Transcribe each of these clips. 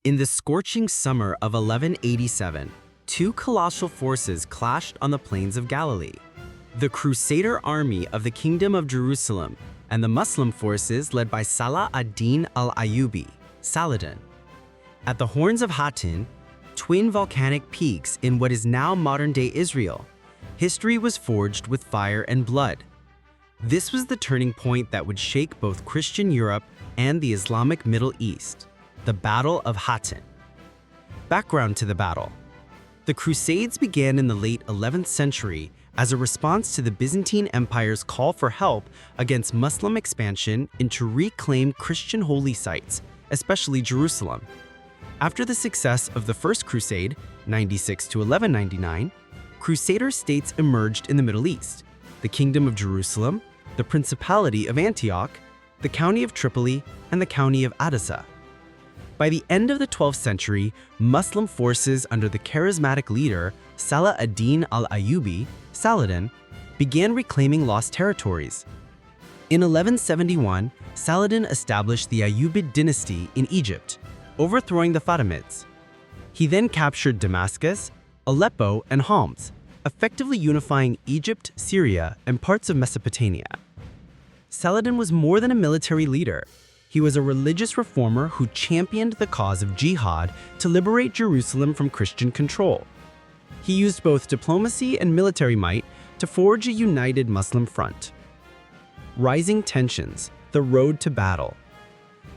In the scorching summer of 1187, two colossal forces clashed on the plains of Galilee. The Crusader army of the Kingdom of Jerusalem and the Muslim forces led by Saladin al-Ayyubi, Saladin. At the Horns of Hattin, twin volcanic peaks in what is now modern-day Israel, history was forged with fire and blood. This was the turning point that would shake both Christian Europe and the Islamic Middle East. The Battle of Hattin. Background to the battle. The Crusades began in the late 11th century as a response to the Byzantine Empire's call for help against Muslim expansion into reclaimed Christian holy sites, especially Jerusalem. After the success of the First Crusade, 96 to 1199, Crusader states emerged in the Middle East: the Kingdom of Jerusalem, the Principality of Antioch, the County of Tripoli, and the County of Edessa. By the end of the 12th century, Muslim forces under the charismatic leader Saladin al-Ayyubi, Saladin, began reclaiming lost territories. In 1171, Saladin established the Ayyubid dynasty in Egypt, overthrowing the Fatimids. He then captured Damascus, Aleppo, and Homs, effectively unifying Egypt, Syria, and parts of Mesopotamia. Saladin was more than a military leader. He was a religious reformer who championed the cause of jihad to liberate Jerusalem from Christian control. He used both diplomacy and military might to forge a united Muslim front. Rising tensions, the road to battle.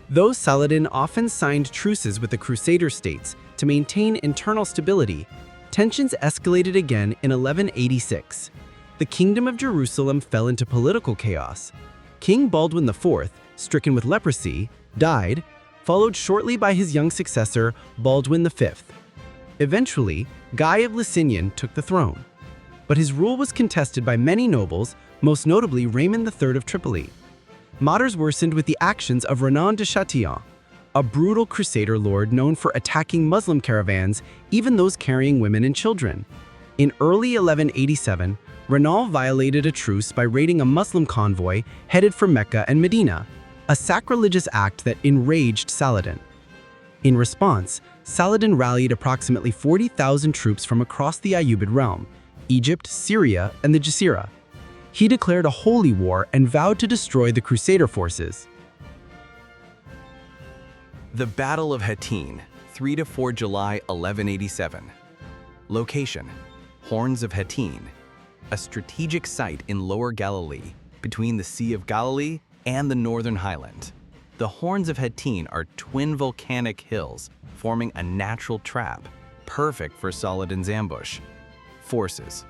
Though Saladin often signed truces with the Crusader states to maintain internal stability, tensions escalated again in 1186. The Kingdom of Jerusalem fell into political chaos. King Baldwin IV, stricken with leprosy, died, followed shortly by his young successor, Baldwin V. Eventually, Guy of Lusignan took the throne, but his rule was contested by many nobles, most notably Raymond III of Tripoli. Matters worsened with the actions of Renan de Chatillon, a brutal Crusader lord known for attacking Muslim caravans, even those carrying women and children. In early 1187, Renan violated a truce by raiding a Muslim convoy headed for Mecca and Medina, a sacrilegious act that enraged Saladin. In response, Saladin rallied approximately 40,000 troops from across the Ayyubid realm, Egypt, Syria, and the Jazeera. He declared a holy war and vowed to destroy the Crusader forces. The Battle of Hattin, 3–4 July 1187. Location: Horns of Hattin, a strategic site in Lower Galilee, between the Sea of Galilee and the Northern Highland. The Horns of Hattin are twin volcanic hills forming a natural trap, perfect for Saladin's ambush. Forces: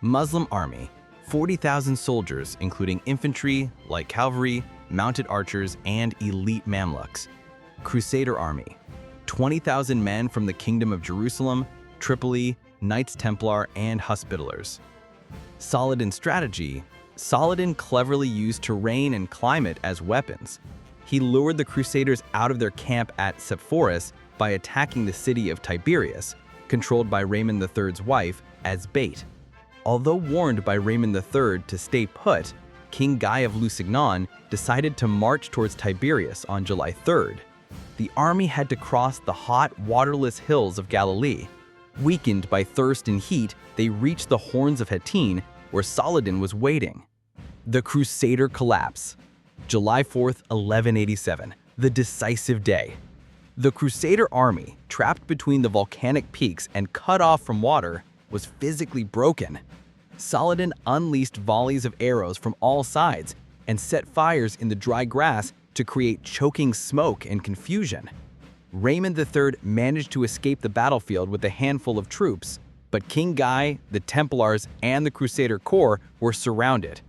Muslim army, 40,000 soldiers including infantry, light cavalry, mounted archers, and elite Mamluks. Crusader army, 20,000 men from the Kingdom of Jerusalem, Tripoli, Knights Templar, and Hospitallers. Saladin's strategy: Saladin cleverly used terrain and climate as weapons. He lured the Crusaders out of their camp at Sepphoris by attacking the city of Tiberias, controlled by Raymond III's wife, as bait. Although warned by Raymond III to stay put, King Guy of Lusignan decided to march towards Tiberias on July 3rd. The army had to cross the hot, waterless hills of Galilee. Weakened by thirst and heat, they reached the Horns of Hattin, where Saladin was waiting. The Crusader collapse. July 4th, 1187, the decisive day. The Crusader army, trapped between the volcanic peaks and cut off from water, was physically broken. Saladin unleashed volleys of arrows from all sides and set fires in the dry grass to create choking smoke and confusion. Raymond III managed to escape the battlefield with a handful of troops, but King Guy, the Templars, and the Crusader Corps were surrounded.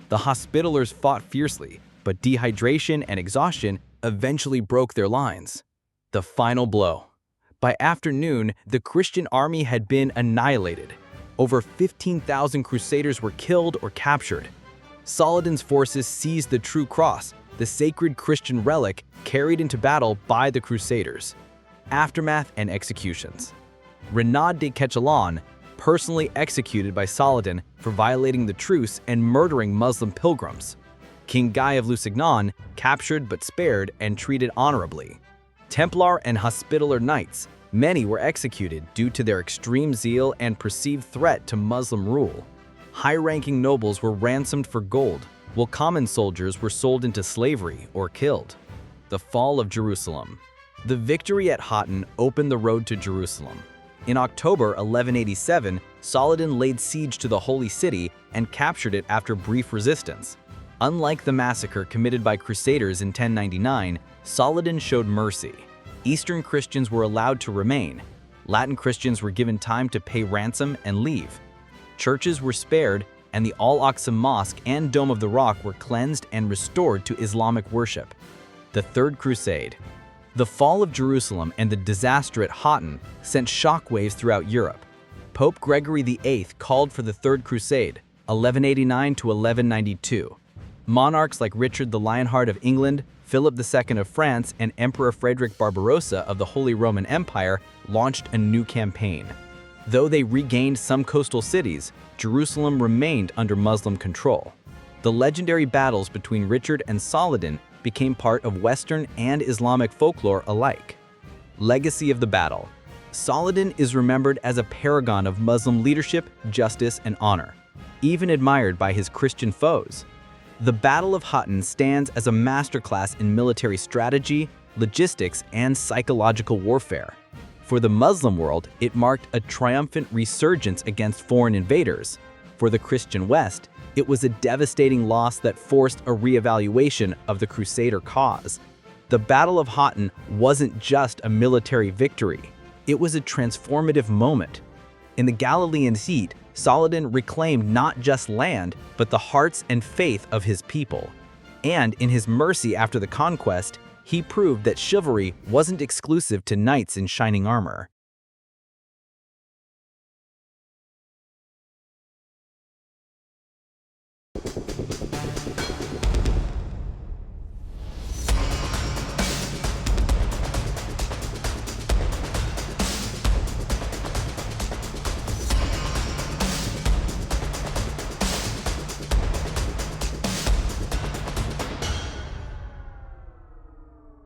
The Hospitallers fought fiercely, but dehydration and exhaustion eventually broke their lines. The final blow. By afternoon, the Christian army had been annihilated. Over 15,000 Crusaders were killed or captured. Saladin's forces seized the True Cross, the sacred Christian relic carried into battle by the Crusaders. Aftermath and executions. Renaud de Quechelon, personally executed by Saladin for violating the truce and murdering Muslim pilgrims. King Guy of Lusignan, captured but spared and treated honorably. Templar and Hospitaller knights, many were executed due to their extreme zeal and perceived threat to Muslim rule. High-ranking nobles were ransomed for gold, while common soldiers were sold into slavery or killed. The fall of Jerusalem. The victory at Hattin opened the road to Jerusalem. In October 1187, Saladin laid siege to the Holy City and captured it after brief resistance. Unlike the massacre committed by Crusaders in 1099, Saladin showed mercy. Eastern Christians were allowed to remain. Latin Christians were given time to pay ransom and leave. Churches were spared, and the Al-Aqsa Mosque and Dome of the Rock were cleansed and restored to Islamic worship. The Third Crusade. The fall of Jerusalem and the disaster at Hattin sent shockwaves throughout Europe. Pope Gregory VIII called for the Third Crusade, 1189 to 1192. Monarchs like Richard the Lionheart of England, Philip II of France, and Emperor Frederick Barbarossa of the Holy Roman Empire launched a new campaign. Though they regained some coastal cities, Jerusalem remained under Muslim control. The legendary battles between Richard and Saladin became part of Western and Islamic folklore alike. Legacy of the battle. Saladin is remembered as a paragon of Muslim leadership, justice, and honor, even admired by his Christian foes. The Battle of Hattin stands as a masterclass in military strategy, logistics, and psychological warfare. For the Muslim world, it marked a triumphant resurgence against foreign invaders. For the Christian West, it was a devastating loss that forced a reevaluation of the Crusader cause. The Battle of Hattin wasn't just a military victory. It was a transformative moment. In the Galilean heat, Saladin reclaimed not just land, but the hearts and faith of his people. And in his mercy after the conquest, he proved that chivalry wasn't exclusive to knights in shining armor.